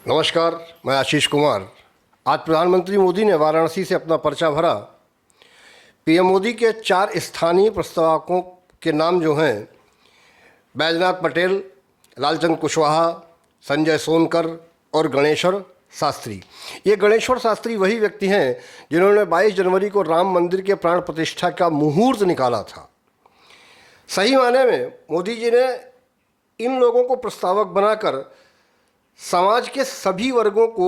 नमस्कार, मैं आशीष कुमार। आज प्रधानमंत्री मोदी ने वाराणसी से अपना पर्चा भरा। पीएम मोदी के 4 स्थानीय प्रस्तावकों के नाम जो हैं बैजनाथ पटेल, लालचंद कुशवाहा, संजय सोनकर और गणेश्वर शास्त्री। ये गणेश्वर शास्त्री वही व्यक्ति हैं जिन्होंने 22 जनवरी को राम मंदिर के प्राण प्रतिष्ठा का मुहूर्त निकाला था। सही मायने में मोदी जी ने इन लोगों को प्रस्तावक बनाकर समाज के सभी वर्गों को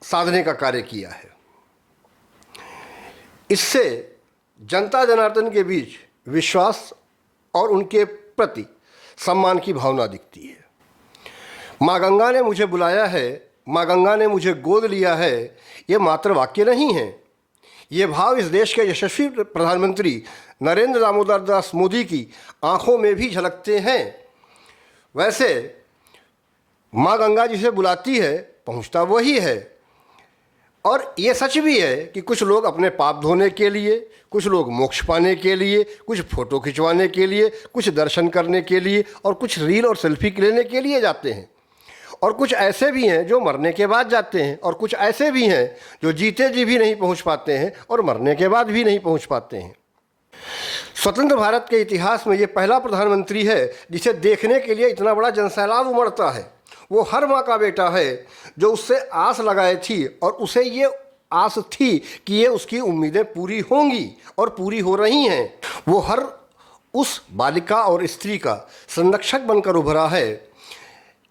साधने का कार्य किया है। इससे जनता जनार्दन के बीच विश्वास और उनके प्रति सम्मान की भावना दिखती है। माँ गंगा ने मुझे बुलाया है, माँ गंगा ने मुझे गोद लिया है, ये मात्र वाक्य नहीं है। ये भाव इस देश के यशस्वी प्रधानमंत्री नरेंद्र दामोदर दास मोदी की आंखों में भी झलकते हैं। वैसे माँ गंगा जिसे बुलाती है पहुँचता वही है। और ये सच भी है कि कुछ लोग अपने पाप धोने के लिए, कुछ लोग मोक्ष पाने के लिए, कुछ फ़ोटो खिंचवाने के लिए, कुछ दर्शन करने के लिए और कुछ रील और सेल्फी लेने के लिए जाते हैं। और कुछ ऐसे भी हैं जो मरने के बाद जाते हैं, और कुछ ऐसे भी हैं जो जीते जी भी नहीं पहुंच पाते हैं और मरने के बाद भी नहीं पहुंच पाते हैं। स्वतंत्र भारत के इतिहास में ये पहला प्रधानमंत्री है जिसे देखने के लिए इतना बड़ा जनसैलाब उमड़ता है। वो हर माँ का बेटा है जो उससे आस लगाए थी और उसे ये आस थी कि ये उसकी उम्मीदें पूरी होंगी और पूरी हो रही हैं। वो हर उस बालिका और स्त्री का संरक्षक बनकर उभरा है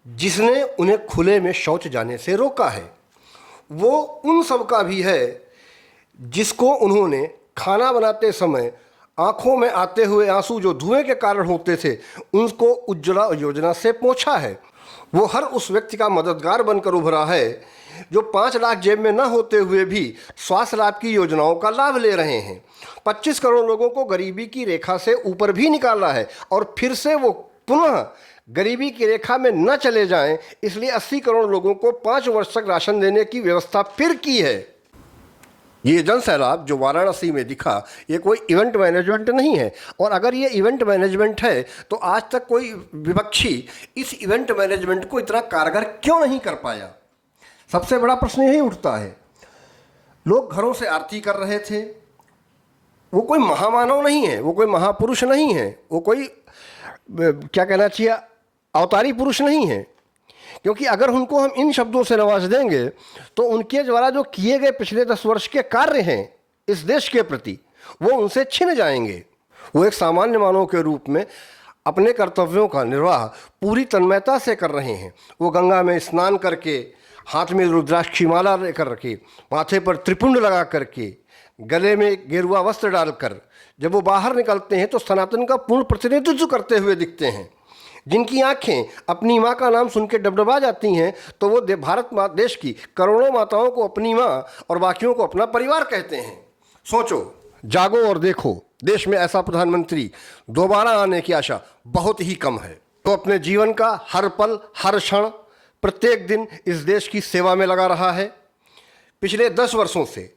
जिसने उन्हें खुले में शौच जाने से रोका है। वो उन सब का भी है जिसको उन्होंने खाना बनाते समय आँखों में आते हुए आंसू जो धुएं के कारण होते थे उनको उज्ज्वला योजना से पोंछा है। वो हर उस व्यक्ति का मददगार बनकर उभरा है जो 5 लाख जेब में न होते हुए भी स्वास्थ्य लाभ की योजनाओं का लाभ ले रहे हैं। 25 करोड़ लोगों को गरीबी की रेखा से ऊपर भी निकाला है और फिर से वो पुनः गरीबी की रेखा में न चले जाएं, इसलिए 80 करोड़ लोगों को 5 वर्ष तक राशन देने की व्यवस्था फिर की है। ये जन सैलाब जो वाराणसी में दिखा ये कोई इवेंट मैनेजमेंट नहीं है। और अगर ये इवेंट मैनेजमेंट है तो आज तक कोई विपक्षी इस इवेंट मैनेजमेंट को इतना कारगर क्यों नहीं कर पाया? सबसे बड़ा प्रश्न यही उठता है। लोग घरों से आरती कर रहे थे। वो कोई महामानव नहीं है, वो कोई महापुरुष नहीं है, वो कोई क्या कहना चाहिए अवतारी पुरुष नहीं है। क्योंकि अगर उनको हम इन शब्दों से नवाज देंगे तो उनके द्वारा जो किए गए पिछले 10 वर्ष के कार्य हैं इस देश के प्रति वो उनसे छिन जाएंगे। वो एक सामान्य मानव के रूप में अपने कर्तव्यों का निर्वाह पूरी तन्मयता से कर रहे हैं। वो गंगा में स्नान करके, हाथ में रुद्राक्ष की माला लेकर रखे, माथे पर त्रिपुंड लगा करके, गले में गेरुआ वस्त्र डालकर जब वो बाहर निकलते हैं तो सनातन का पूर्ण प्रतिनिधित्व करते हुए दिखते हैं। जिनकी आंखें अपनी माँ का नाम सुन के डबडबा जाती हैं तो वो भारत माँ देश की करोड़ों माताओं को अपनी माँ और बाकियों को अपना परिवार कहते हैं। सोचो, जागो और देखो, देश में ऐसा प्रधानमंत्री दोबारा आने की आशा बहुत ही कम है। तो अपने जीवन का हर पल, हर क्षण, प्रत्येक दिन इस देश की सेवा में लगा रहा है। पिछले 10 वर्षों से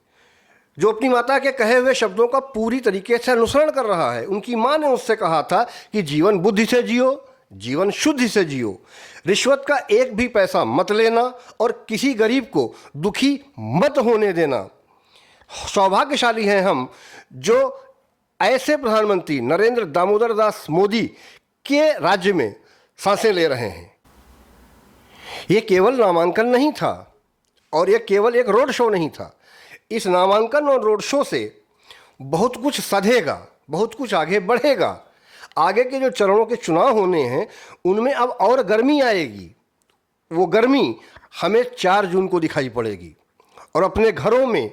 जो अपनी माता के कहे हुए शब्दों का पूरी तरीके से अनुसरण कर रहा है। उनकी माँ ने उससे कहा था कि जीवन बुद्धि से जियो, जीवन शुद्धि से जियो, रिश्वत का एक भी पैसा मत लेना और किसी गरीब को दुखी मत होने देना। सौभाग्यशाली हैं हम जो ऐसे प्रधानमंत्री नरेंद्र दामोदर दास मोदी के राज्य में सांसें ले रहे हैं। ये केवल नामांकन नहीं था और ये केवल एक रोड शो नहीं था। इस नामांकन और रोड शो से बहुत कुछ सधेगा, बहुत कुछ आगे बढ़ेगा। आगे के जो चरणों के चुनाव होने हैं उनमें अब और गर्मी आएगी। वो गर्मी हमें 4 जून को दिखाई पड़ेगी। और अपने घरों में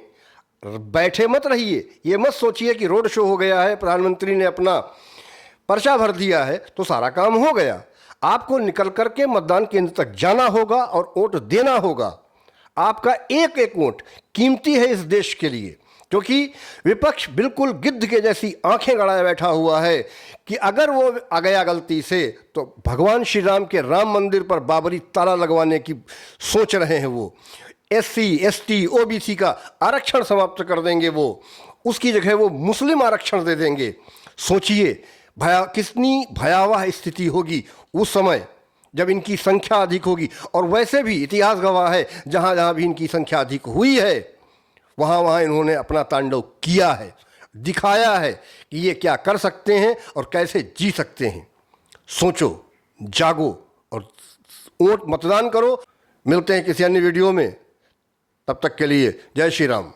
बैठे मत रहिए। ये मत सोचिए कि रोड शो हो गया है, प्रधानमंत्री ने अपना पर्चा भर दिया है तो सारा काम हो गया। आपको निकल कर के मतदान केंद्र तक जाना होगा और वोट देना होगा। आपका एक एक वोट कीमती है इस देश के लिए, क्योंकि विपक्ष बिल्कुल गिद्ध के जैसी आंखें गड़ाए बैठा हुआ है कि अगर वो आ गया गलती से तो भगवान श्री राम के राम मंदिर पर बाबरी ताला लगवाने की सोच रहे हैं। वो SC, ST, OBC का आरक्षण समाप्त कर देंगे। वो उसकी जगह वो मुस्लिम आरक्षण दे देंगे। सोचिए कितनी भयावह स्थिति होगी उस समय जब इनकी संख्या अधिक होगी। और वैसे भी इतिहास गवाह है, जहाँ जहाँ भी इनकी संख्या अधिक हुई है वहाँ वहाँ इन्होंने अपना तांडव किया है, दिखाया है कि ये क्या कर सकते हैं और कैसे जी सकते हैं। सोचो, जागो और वोट मतदान करो। मिलते हैं किसी अन्य वीडियो में, तब तक के लिए जय श्री राम।